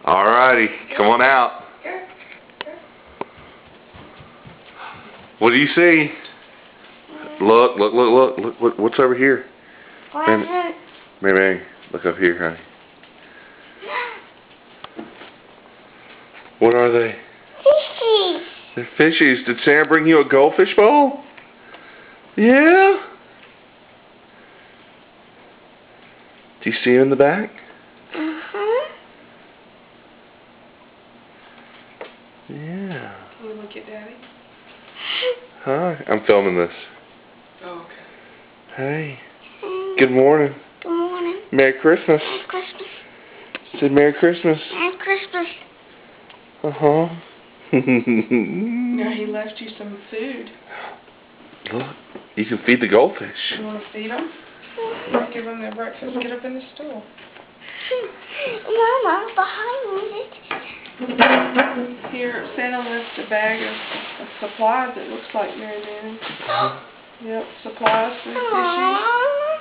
Alrighty, come on out. What do you see? Look, what's over here? Mary, look up here, honey. What are they? Fishies. They're fishies. Did Sam bring you a goldfish bowl? Yeah? Do you see him in the back? Yeah. Can you look at Daddy? Hi. I'm filming this. Oh, okay. Hey. Good morning. Good morning. Merry Christmas. Merry Christmas. Say Merry Christmas. Merry Christmas. Uh-huh. Now he left you some food. Look, you can feed the goldfish. You want to feed them? Give them their breakfast. Get up in the stool. Mama, behind me. Here, Santa left a bag of supplies. It looks like Mary Nanny. Yep, supplies for the fishies.